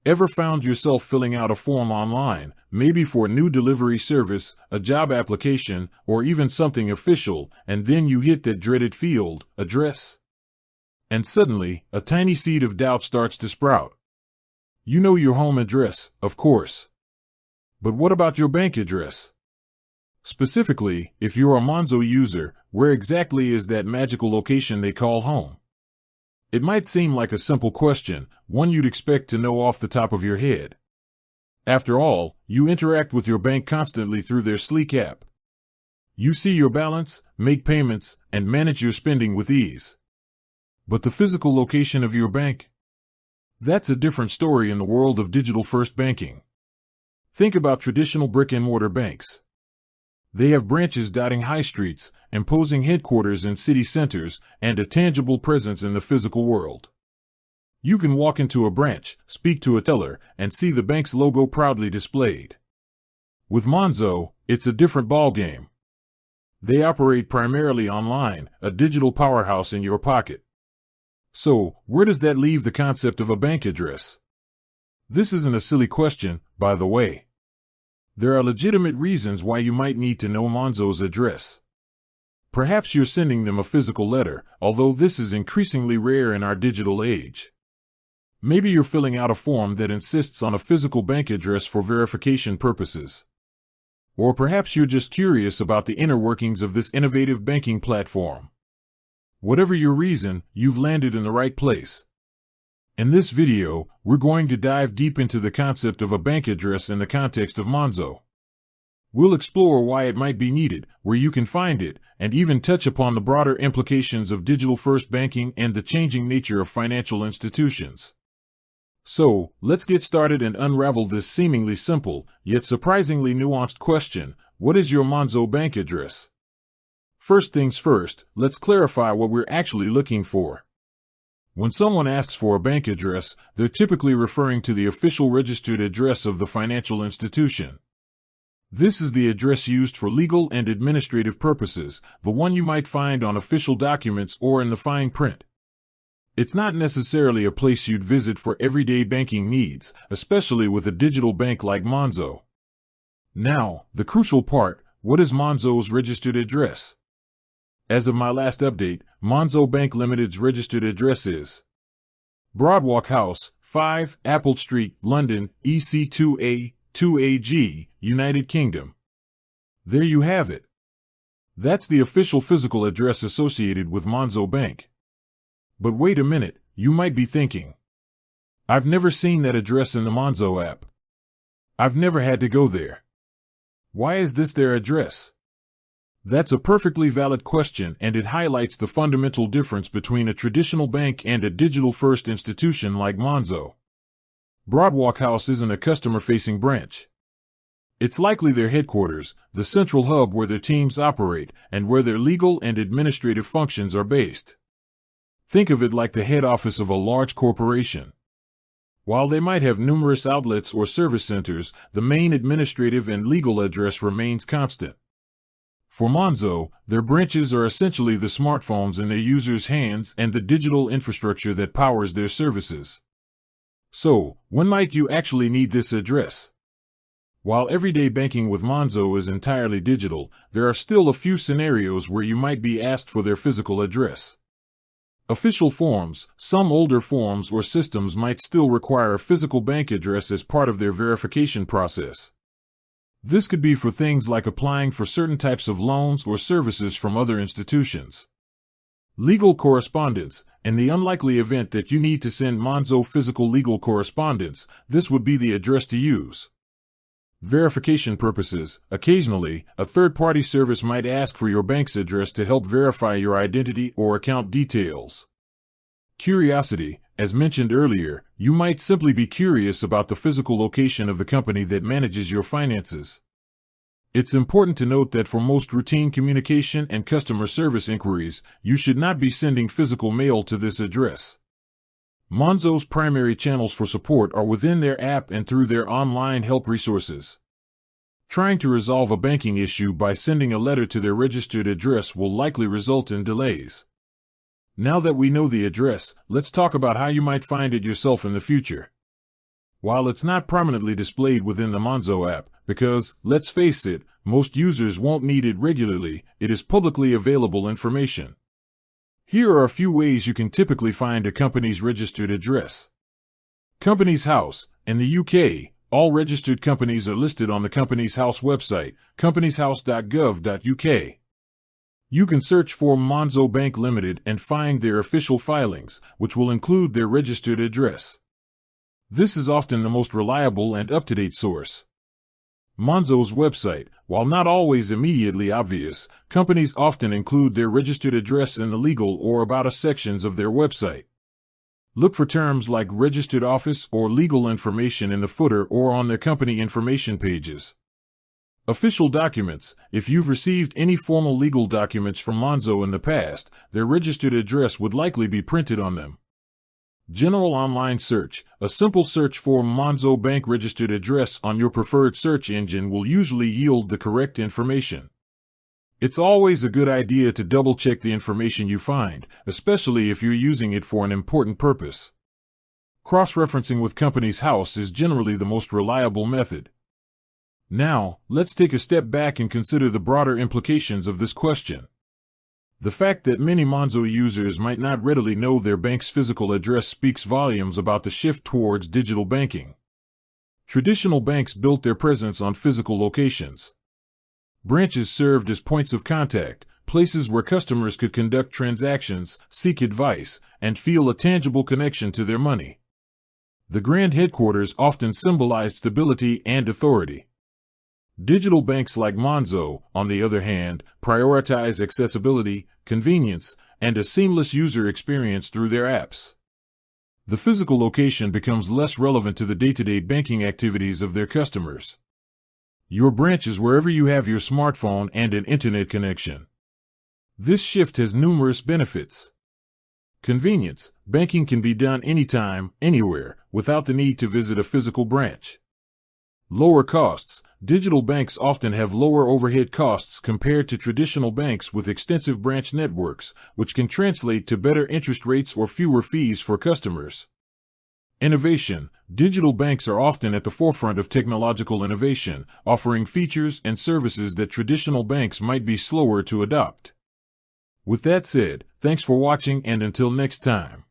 Ever found yourself filling out a form online, maybe for a new delivery service, a job application, or even something official, and then you hit that dreaded field, address? And suddenly, a tiny seed of doubt starts to sprout. You know your home address, of course. But what about your bank address? Specifically, if you're a Monzo user, where exactly is that magical location they call home? It might seem like a simple question, one you'd expect to know off the top of your head. After all, you interact with your bank constantly through their sleek app. You see your balance, make payments, and manage your spending with ease. But the physical location of your bank? That's a different story in the world of digital-first banking. Think about traditional brick-and-mortar banks. They have branches dotting high streets, imposing headquarters in city centers, and a tangible presence in the physical world. You can walk into a branch, speak to a teller, and see the bank's logo proudly displayed. With Monzo, it's a different ballgame. They operate primarily online, a digital powerhouse in your pocket. So, where does that leave the concept of a bank address? This isn't a silly question, by the way. There are legitimate reasons why you might need to know Monzo's address. Perhaps you're sending them a physical letter, although this is increasingly rare in our digital age. Maybe you're filling out a form that insists on a physical bank address for verification purposes. Or perhaps you're just curious about the inner workings of this innovative banking platform. Whatever your reason, you've landed in the right place. In this video, we're going to dive deep into the concept of a bank address in the context of Monzo. We'll explore why it might be needed, where you can find it, and even touch upon the broader implications of digital-first banking and the changing nature of financial institutions. So, let's get started and unravel this seemingly simple, yet surprisingly nuanced question: what is your Monzo bank address? First things first, let's clarify what we're actually looking for. When someone asks for a bank address, they're typically referring to the official registered address of the financial institution. This is the address used for legal and administrative purposes, the one you might find on official documents or in the fine print. It's not necessarily a place you'd visit for everyday banking needs, especially with a digital bank like Monzo. Now, the crucial part: what is Monzo's registered address? As of my last update, Monzo Bank Limited's registered address is Broadwalk House, 5, Apple Street, London, EC2A, 2AG, United Kingdom. There you have it. That's the official physical address associated with Monzo Bank. But wait a minute, you might be thinking. I've never seen that address in the Monzo app. I've never had to go there. Why is this their address? That's a perfectly valid question, and it highlights the fundamental difference between a traditional bank and a digital-first institution like Monzo. Broadwalk House isn't a customer-facing branch. It's likely their headquarters, the central hub where their teams operate, and where their legal and administrative functions are based. Think of it like the head office of a large corporation. While they might have numerous outlets or service centers, the main administrative and legal address remains constant. For Monzo, their branches are essentially the smartphones in their users' hands and the digital infrastructure that powers their services. So, when might you actually need this address? While everyday banking with Monzo is entirely digital, there are still a few scenarios where you might be asked for their physical address. Official forms, some older forms or systems might still require a physical bank address as part of their verification process. This could be for things like applying for certain types of loans or services from other institutions. Legal correspondence: in the unlikely event that you need to send Monzo physical legal correspondence, this would be the address to use. Verification purposes: occasionally, a third-party service might ask for your bank's address to help verify your identity or account details. Curiosity: as mentioned earlier, you might simply be curious about the physical location of the company that manages your finances. It's important to note that for most routine communication and customer service inquiries, you should not be sending physical mail to this address. Monzo's primary channels for support are within their app and through their online help resources. Trying to resolve a banking issue by sending a letter to their registered address will likely result in delays. Now that we know the address, let's talk about how you might find it yourself in the future. While it's not prominently displayed within the Monzo app, because, let's face it, most users won't need it regularly, it is publicly available information. Here are a few ways you can typically find a company's registered address. Company's House. In the UK, all registered companies are listed on the Company's House website, companieshouse.gov.uk. You can search for Monzo Bank Limited and find their official filings, which will include their registered address. This is often the most reliable and up-to-date source. Monzo's website. While not always immediately obvious, companies often include their registered address in the legal or about us sections of their website. Look for terms like registered office or legal information in the footer or on their company information pages. Official documents. If you've received any formal legal documents from Monzo in the past, their registered address would likely be printed on them. General online search. A simple search for Monzo Bank registered address on your preferred search engine will usually yield the correct information. It's always a good idea to double-check the information you find, especially if you're using it for an important purpose. Cross-referencing with Company's House is generally the most reliable method. Now, let's take a step back and consider the broader implications of this question. The fact that many Monzo users might not readily know their bank's physical address speaks volumes about the shift towards digital banking. Traditional banks built their presence on physical locations. Branches served as points of contact, places where customers could conduct transactions, seek advice, and feel a tangible connection to their money. The grand headquarters often symbolized stability and authority. Digital banks like Monzo, on the other hand, prioritize accessibility, convenience, and a seamless user experience through their apps. The physical location becomes less relevant to the day-to-day banking activities of their customers. Your branch is wherever you have your smartphone and an internet connection. This shift has numerous benefits. Convenience. Banking can be done anytime, anywhere, without the need to visit a physical branch. Lower costs. Digital banks often have lower overhead costs compared to traditional banks with extensive branch networks, which can translate to better interest rates or fewer fees for customers. Innovation. Digital banks are often at the forefront of technological innovation, offering features and services that traditional banks might be slower to adopt. With that said, thanks for watching, and until next time.